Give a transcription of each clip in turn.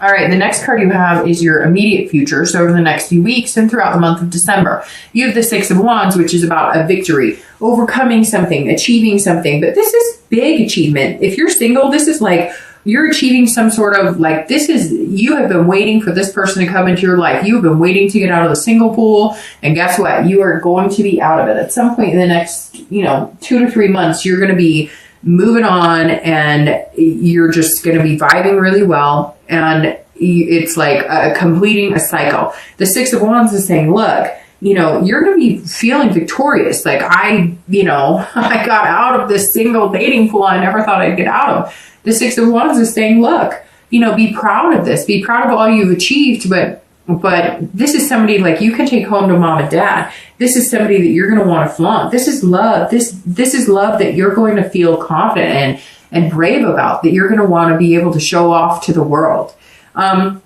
All right, the next card you have is your immediate future. So over the next few weeks and throughout the month of December, you have the Six of Wands, which is about a victory, overcoming something, achieving something. But this is big achievement. If you're single, this is like you're achieving some sort of like, you have been waiting for this person to come into your life. You have been waiting to get out of the single pool. And guess what? You are going to be out of it at some point in the next, 2 to 3 months. You're going to be moving on and you're just going to be vibing really well. And it's like completing a cycle. The Six of Wands is saying, look, you're going to be feeling victorious. Like I got out of this single dating pool I never thought I'd get out of. The Six of Wands is saying, look, be proud of this. Be proud of all you've achieved. But this is somebody like you can take home to mom and dad. This is somebody that you're going to want to flaunt. This is love. This is love that you're going to feel confident in and brave about, that you're going to want to be able to show off to the world. And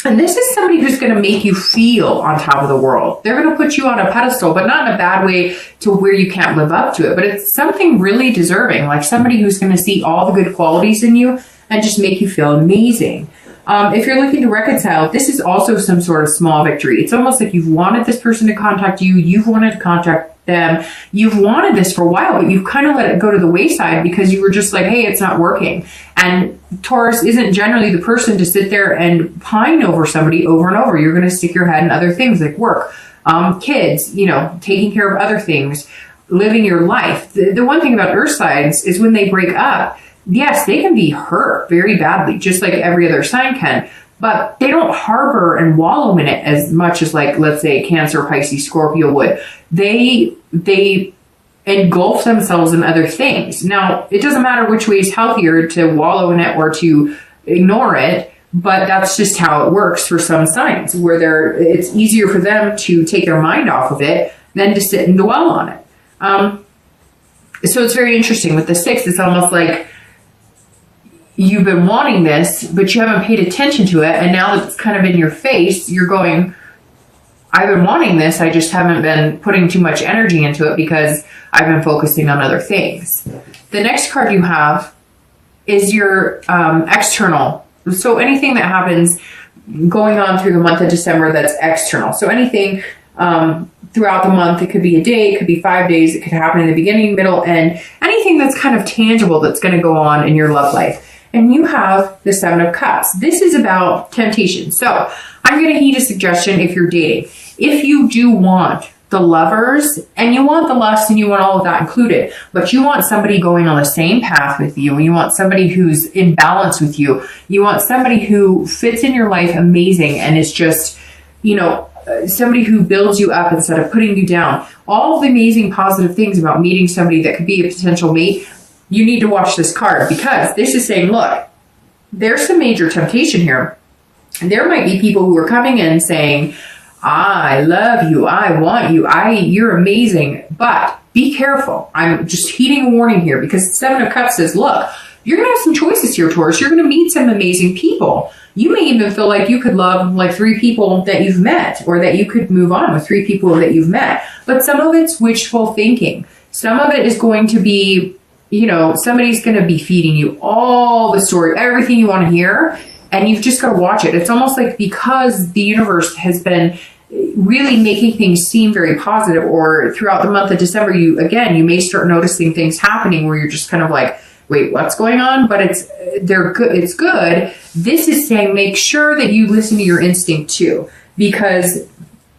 this is somebody who's going to make you feel on top of the world. They're going to put you on a pedestal, but not in a bad way to where you can't live up to it. But it's something really deserving, like somebody who's going to see all the good qualities in you and just make you feel amazing. If you're looking to reconcile, this is also some sort of small victory. It's almost like you've wanted this person to contact you. You've wanted to contact them. You've wanted this for a while, but you've kind of let it go to the wayside because you were just like, hey, it's not working. And Taurus isn't generally the person to sit there and pine over somebody over and over. You're going to stick your head in other things like work, kids, taking care of other things, living your life. The one thing about earth signs is when they break up, yes, they can be hurt very badly, just like every other sign can, but they don't harbor and wallow in it as much as like, let's say Cancer, Pisces, Scorpio would. They engulf themselves in other things. Now, it doesn't matter which way is healthier, to wallow in it or to ignore it, but that's just how it works for some signs where it's easier for them to take their mind off of it than to sit and dwell on it. So it's very interesting with the Six. It's almost like you've been wanting this, but you haven't paid attention to it. And now that it's kind of in your face, you're going, I've been wanting this. I just haven't been putting too much energy into it because I've been focusing on other things. The next card you have is your external. So anything that happens going on through the month of December that's external. So anything throughout the month, it could be a day, it could be 5 days, it could happen in the beginning, middle, end. Anything that's kind of tangible that's going to go on in your love life. And you have the Seven of Cups. This is about temptation. So I'm going to heed a suggestion if you're dating. If you do want the lovers and you want the lust and you want all of that included, but you want somebody going on the same path with you, you want somebody who's in balance with you, you want somebody who fits in your life amazing and is just, somebody who builds you up instead of putting you down. All of the amazing positive things about meeting somebody that could be a potential mate. You need to watch this card because this is saying, look, there's some major temptation here. And there might be people who are coming in saying, I love you. I want you. You're amazing. But be careful. I'm just heeding a warning here because Seven of Cups says, look, you're going to have some choices here, Taurus. You're going to meet some amazing people. You may even feel like you could love like 3 people that you've met, or that you could move on with 3 people that you've met. But some of it's wishful thinking. Some of it is going to be, somebody's going to be feeding you all the story, everything you want to hear, and you've just got to watch it. It's almost like because the universe has been really making things seem very positive, or throughout the month of December, you may start noticing things happening where you're just kind of like, wait, what's going on? But it's good. This is saying make sure that you listen to your instinct too, because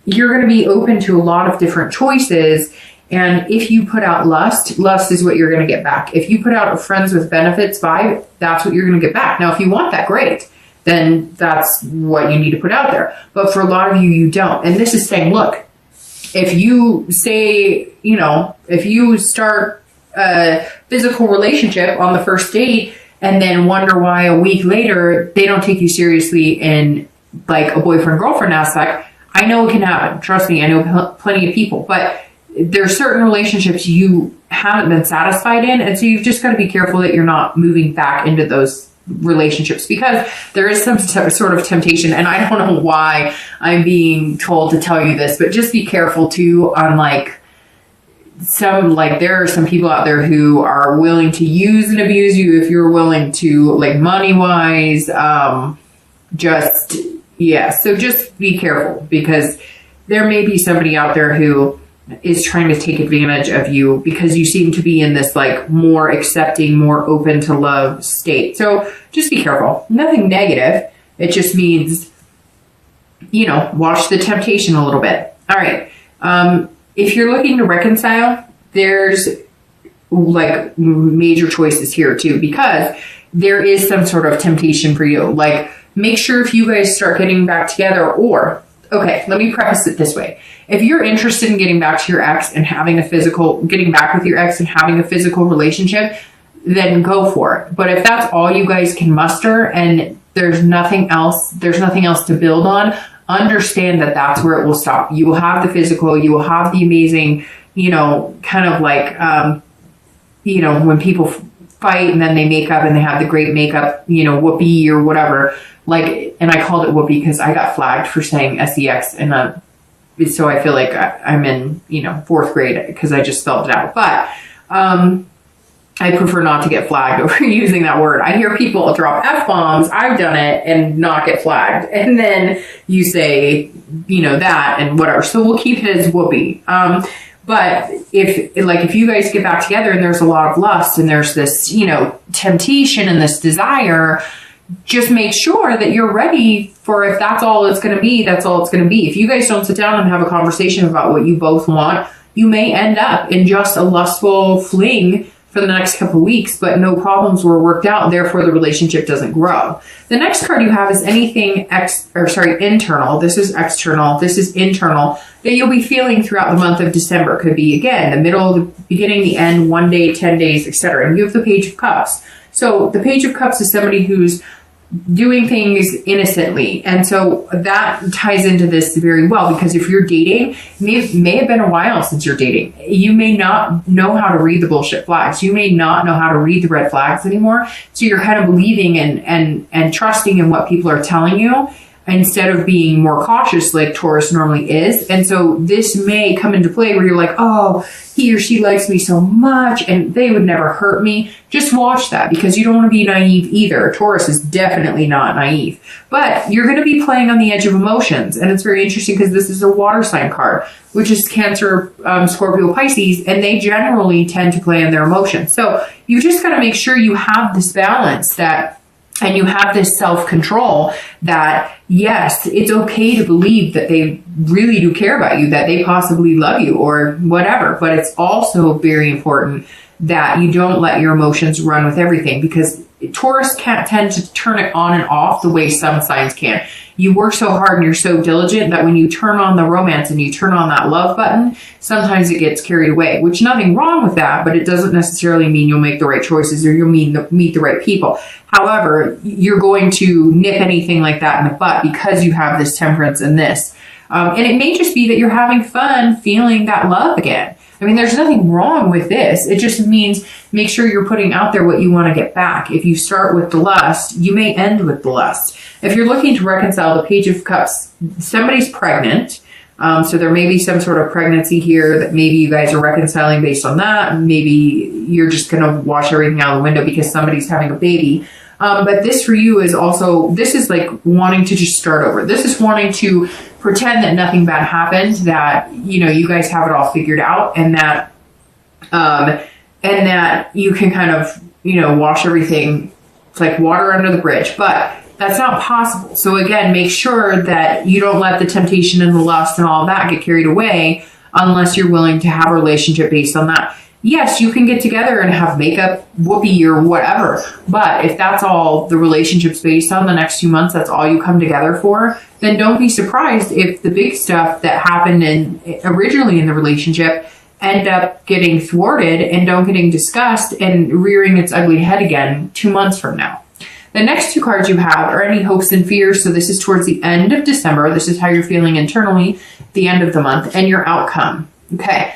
you're going to be open to a lot of different choices. And if you put out lust is what you're going to get back. If you put out a friends with benefits vibe, that's what you're going to get back. Now, if you want that, great. Then that's what you need to put out there. But for a lot of you, you don't. And this is saying, look, if you say, if you start a physical relationship on the first date and then wonder why a week later they don't take you seriously in like a boyfriend-girlfriend aspect, I know it can happen. Trust me, I know plenty of people. But there's certain relationships you haven't been satisfied in. And so you've just got to be careful that you're not moving back into those relationships, because there is some sort of temptation. And I don't know why I'm being told to tell you this, but just be careful too on there are some people out there who are willing to use and abuse you if you're willing to, like, money wise, just, yeah. So just be careful, because there may be somebody out there who is trying to take advantage of you because you seem to be in this like more accepting, more open to love state. So just be careful. Nothing negative. It just means, you know, watch the temptation a little bit. All right. If you're looking to reconcile, there's like major choices here too, because there is some sort of temptation for you. Like, make sure if you guys start getting back together, or, okay, let me preface it this way. If you're interested in getting back to your ex and having getting back with your ex and having a physical relationship, then go for it. But if that's all you guys can muster and there's nothing else to build on, understand that that's where it will stop. You will have the physical, you will have the amazing, you know, kind of like, you know, when people fight and then they make up and they have the great makeup, you know, whoopee or whatever. Like, and I called it whoopee because I got flagged for saying sex, and so I feel like I'm in, you know, 4th grade because I just spelled it out. But I prefer not to get flagged over using that word. I hear people drop F-bombs. I've done it and not get flagged. And then you say, you know, that and whatever. So we'll keep it as whoopee. But if you guys get back together and there's a lot of lust and there's this, you know, temptation and this desire, just make sure that you're ready for, if that's all it's going to be, that's all it's going to be. If you guys don't sit down and have a conversation about what you both want, you may end up in just a lustful fling for the next couple of weeks, but no problems were worked out, therefore the relationship doesn't grow. The next card you have is anything internal. This is external. This is internal that you'll be feeling throughout the month of December. Could be, again, the middle, the beginning, the end, 1 day, 10 days, etc. And you have the Page of Cups. So the Page of Cups is somebody who's doing things innocently. And so that ties into this very well, because if you're dating, it may have been a while since you're dating. You may not know how to read the bullshit flags. You may not know how to read the red flags anymore. So you're kind of believing and trusting in what people are telling you instead of being more cautious like Taurus normally is. And so this may come into play where you're like, oh, he or she likes me so much and they would never hurt me. Just watch that, because you don't want to be naive either. Taurus is definitely not naive, but you're going to be playing on the edge of emotions. And it's very interesting because this is a water sign card, which is Cancer, Scorpio, Pisces, and they generally tend to play on their emotions. So you just got to make sure you have this balance and you have this self-control that, yes, it's okay to believe that they really do care about you, that they possibly love you or whatever. But it's also very important that you don't let your emotions run with everything, because Taurus can't tend to turn it on and off the way some signs can. You work so hard and you're so diligent that when you turn on the romance and you turn on that love button, sometimes it gets carried away, which nothing wrong with that, but it doesn't necessarily mean you'll make the right choices or you'll meet the right people. However, you're going to nip anything like that in the butt because you have this temperance and this. And it may just be that you're having fun feeling that love again. I mean, there's nothing wrong with this. It just means make sure you're putting out there what you want to get back. If you start with the lust, you may end with the lust. If you're looking to reconcile, the Page of Cups, somebody's pregnant. So there may be some sort of pregnancy here that maybe you guys are reconciling based on that. Maybe you're just going to wash everything out of the window because somebody's having a baby. But this for you is also, this is like wanting to just start over. This is wanting to pretend that nothing bad happened, that, you know, you guys have it all figured out, and that you can kind of, you know, wash everything. It's like water under the bridge, but that's not possible. So again, make sure that you don't let the temptation and the lust and all that get carried away unless you're willing to have a relationship based on that. Yes, you can get together and have makeup, whoopee, or whatever. But if that's all the relationship's based on, the next 2 months, that's all you come together for, then don't be surprised if the big stuff that happened originally in the relationship end up getting thwarted and don't getting discussed and rearing its ugly head again 2 months from now. The next two cards you have are any hopes and fears. So this is towards the end of December. This is how you're feeling internally, the end of the month, and your outcome. Okay.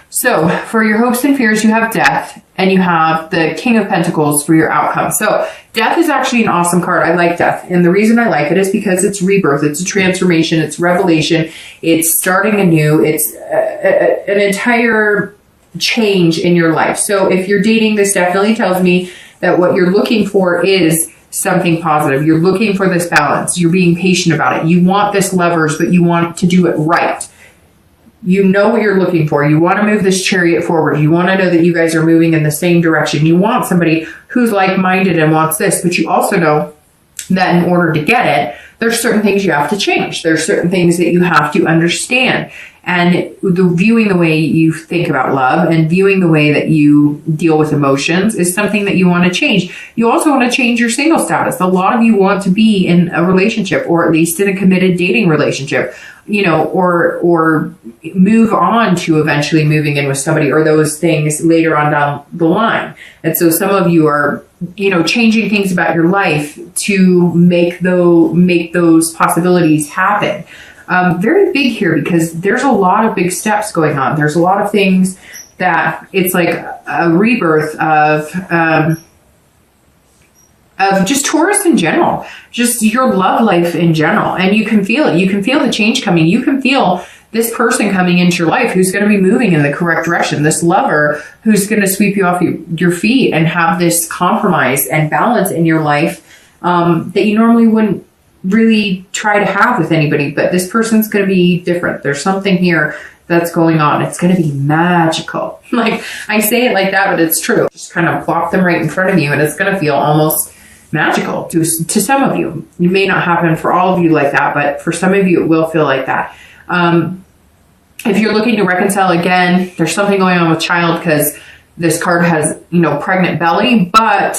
So for your hopes and fears, you have death, and you have the King of Pentacles for your outcome. So death is actually an awesome card. I like death. And the reason I like it is because it's rebirth. It's a transformation. It's revelation. It's starting anew. It's an entire change in your life. So if you're dating, this definitely tells me that what you're looking for is something positive. You're looking for this balance. You're being patient about it. You want this Lovers, but you want to do it right. You know what you're looking for. You want to move this chariot forward. You want to know that you guys are moving in the same direction. You want somebody who's like-minded and wants this, but you also know that in order to get it, there's certain things you have to change. There's certain things that you have to understand. And viewing the way you think about love and viewing the way that you deal with emotions is something that you want to change. You also want to change your single status. A lot of you want to be in a relationship, or at least in a committed dating relationship, you know, or move on to eventually moving in with somebody, or those things later on down the line. And so some of you are, you know, changing things about your life to make those possibilities happen. Very big here, because there's a lot of big steps going on. There's a lot of things that it's like a rebirth of just Taurus in general, just your love life in general. And you can feel it. You can feel the change coming. You can feel this person coming into your life who's going to be moving in the correct direction. This lover who's going to sweep you off your feet and have this compromise and balance in your life that you normally wouldn't really try to have with anybody. But this person's going to be different. There's something here that's going on. It's going to be magical. Like, I say it like that, but it's true. Just kind of plop them right in front of you, and it's going to feel almost magical to some of you. It may not happen for all of you like that, but for some of you, it will feel like that. If you're looking to reconcile, again, there's something going on with child, because this card has, you know, pregnant belly, but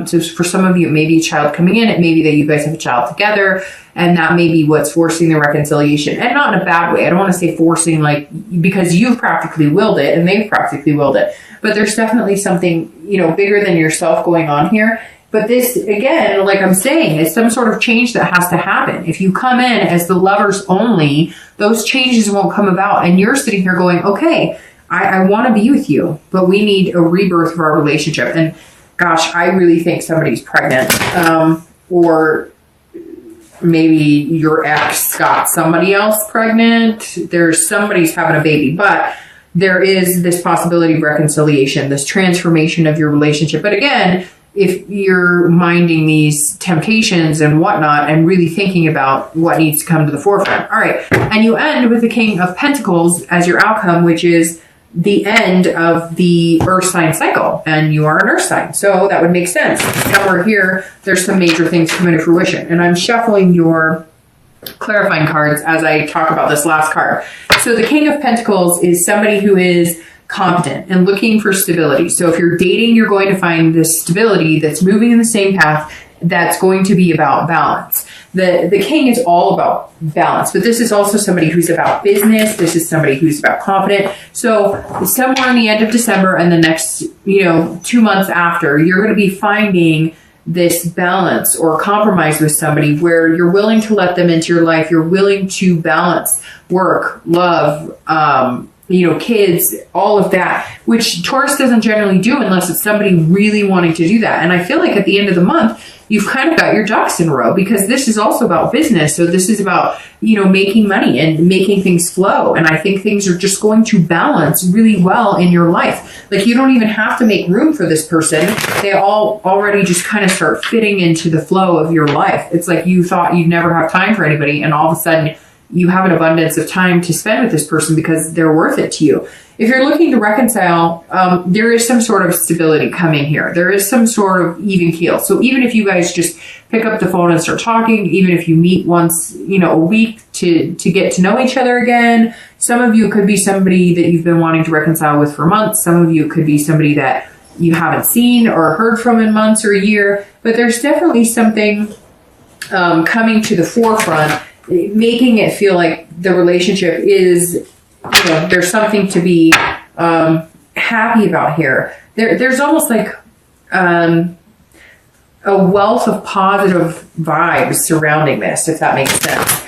so for some of you, it may be a child coming in. It may be that you guys have a child together, and that may be what's forcing the reconciliation. And not in a bad way. I don't want to say forcing, like, because you've practically willed it and they've practically willed it. But there's definitely something, you know, bigger than yourself going on here. But this, again, like I'm saying, is some sort of change that has to happen. If you come in as the lovers only, those changes won't come about. And you're sitting here going, okay, I want to be with you, but we need a rebirth of our relationship. And gosh, I really think somebody's pregnant, or maybe your ex got somebody else pregnant. There's somebody's having a baby, but there is this possibility of reconciliation, this transformation of your relationship. But again, if you're minding these temptations and whatnot and really thinking about what needs to come to the forefront. All right. And you end with the King of Pentacles as your outcome, which is the end of the Earth sign cycle. And you are an Earth sign, so that would make sense. Somewhere here, there's some major things coming to fruition. And I'm shuffling your clarifying cards as I talk about this last card. So the King of Pentacles is somebody who is competent and looking for stability. So if you're dating, you're going to find this stability that's moving in the same path, that's going to be about balance. The King is all about balance, but this is also somebody who's about business. This is somebody who's about confident. So somewhere in the end of December and the next, 2 months after, you're going to be finding this balance or compromise with somebody where you're willing to let them into your life. You're willing to balance work, love, kids, all of that, which Taurus doesn't generally do unless it's somebody really wanting to do that. And I feel like at the end of the month, you've kind of got your ducks in a row, because this is also about business. So this is about, making money and making things flow. And I think things are just going to balance really well in your life. Like, you don't even have to make room for this person. They all already just kind of start fitting into the flow of your life. It's like you thought you'd never have time for anybody, and all of a sudden you have an abundance of time to spend with this person because they're worth it to you. If you're looking to reconcile, there is some sort of stability coming here. There is some sort of even keel. So even if you guys just pick up the phone and start talking, even if you meet once, a week to get to know each other again, some of you could be somebody that you've been wanting to reconcile with for months. Some of you could be somebody that you haven't seen or heard from in months or a year. But there's definitely something coming to the forefront, making it feel like the relationship is, there's something to be happy about here. There's almost like a wealth of positive vibes surrounding this, if that makes sense.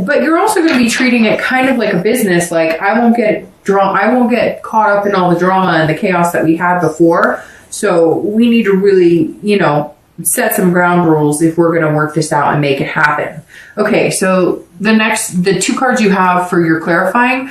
But you're also going to be treating it kind of like a business. Like, I won't get caught up in all the drama and the chaos that we had before. So we need to really, set some ground rules if we're going to work this out and make it happen. Okay, so the 2 cards you have for your clarifying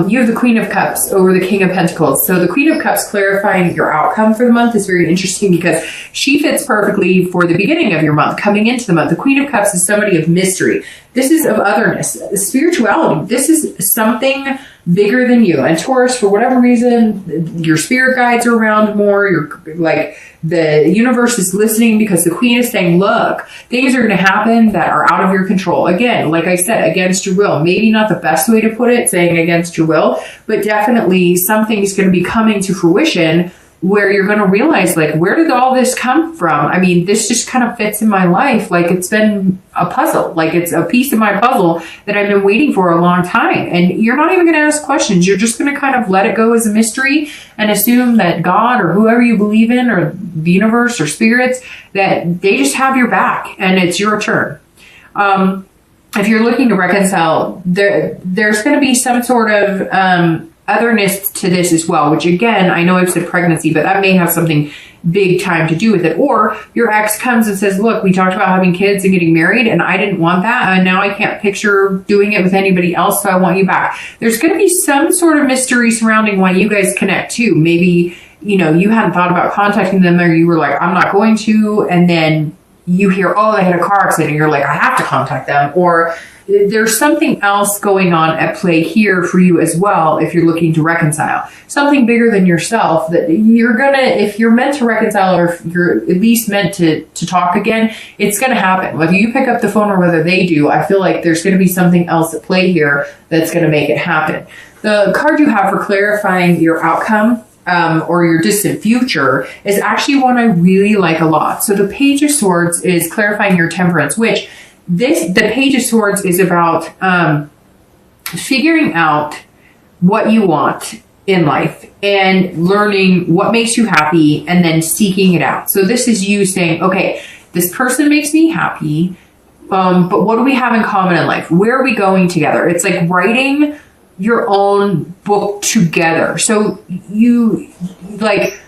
You have the Queen of Cups over the King of Pentacles. So the Queen of Cups clarifying your outcome for the month is very interesting because she fits perfectly for the beginning of your month, coming into the month. The Queen of Cups is somebody of mystery. This is of otherness, spirituality. This is something bigger than you. And Taurus, for whatever reason, your spirit guides are around more. You're like, the universe is listening because the Queen is saying, look, things are going to happen that are out of your control. Again, like I said, against your will. Maybe not the best way to put it, saying against your will, but definitely something's going to be coming to fruition where you're going to realize, like, where did all this come from? I mean, this just kind of fits in my life. Like, it's been a puzzle. Like, it's a piece of my puzzle that I've been waiting for a long time. And you're not even going to ask questions. You're just going to kind of let it go as a mystery and assume that God or whoever you believe in, or the universe or spirits, that they just have your back and it's your turn. If you're looking to reconcile, there's going to be some sort of otherness to this as well, which again, I know I've said pregnancy, but that may have something big time to do with it. Or your ex comes and says, look, we talked about having kids and getting married and I didn't want that. And now I can't picture doing it with anybody else. So I want you back. There's going to be some sort of mystery surrounding why you guys connect too. Maybe, you know, you hadn't thought about contacting them, or you were like, I'm not going to. And then you hear, oh, they had a car accident. And you're like, I have to contact them. Or there's something else going on at play here for you as well if you're looking to reconcile. Something bigger than yourself that you're gonna, if you're meant to reconcile, or if you're at least meant to talk again, it's gonna happen. Whether you pick up the phone or whether they do, I feel like there's gonna be something else at play here that's gonna make it happen. The card you have for clarifying your outcome or your distant future is actually one I really like a lot. So the Page of Swords is clarifying your temperance, which the Page of Swords is about figuring out what you want in life and learning what makes you happy and then seeking it out. So this is you saying, okay, this person makes me happy, but what do we have in common in life? Where are we going together? It's like writing your own book together. So you like,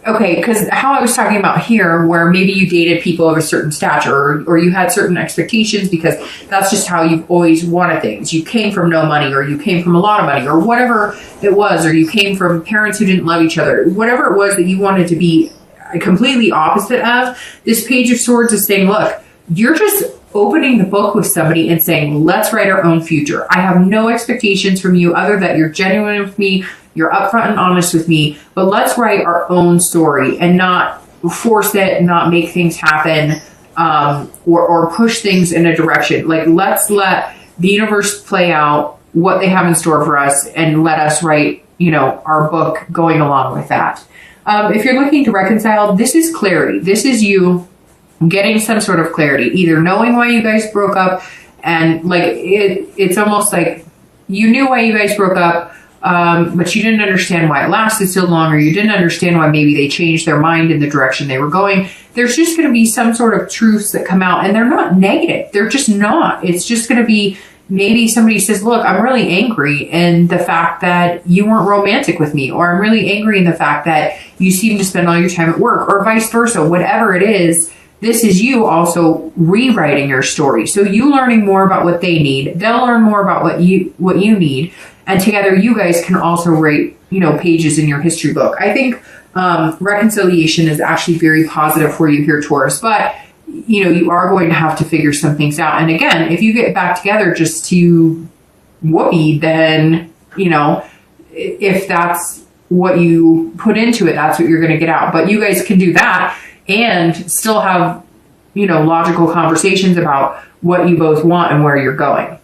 okay, because how I was talking about here, where maybe you dated people of a certain stature, or you had certain expectations because that's just how you've always wanted things. You came from no money, or you came from a lot of money, or whatever it was, or you came from parents who didn't love each other. Whatever it was that you wanted to be completely opposite of, this Page of Swords is saying, look, you're just opening the book with somebody and saying, let's write our own future. I have no expectations from you other that you're genuine with me, you're upfront and honest with me, but let's write our own story and not force it, not make things happen, or push things in a direction. Like, let's let the universe play out what they have in store for us and let us write, you know, our book going along with that. If you're looking to reconcile, this is clarity. This is you getting some sort of clarity, either knowing why you guys broke up, and like it's almost like you knew why you guys broke up, but you didn't understand why it lasted so long, or you didn't understand why maybe they changed their mind in the direction they were going. There's just going to be some sort of truths that come out, and they're not negative. They're just not. It's just going to be, maybe somebody says, look, I'm really angry in the fact that you weren't romantic with me, or I'm really angry in the fact that you seem to spend all your time at work, or vice versa. Whatever it is, this is you also rewriting your story. So you learning more about what they need. They'll learn more about what you need. And together you guys can also write, you know, pages in your history book. I think reconciliation is actually very positive for you here, Taurus. But, you know, you are going to have to figure some things out. And again, if you get back together just to whoopee, then, you know, if that's what you put into it, that's what you're going to get out. But you guys can do that and still have, you know, logical conversations about what you both want and where you're going.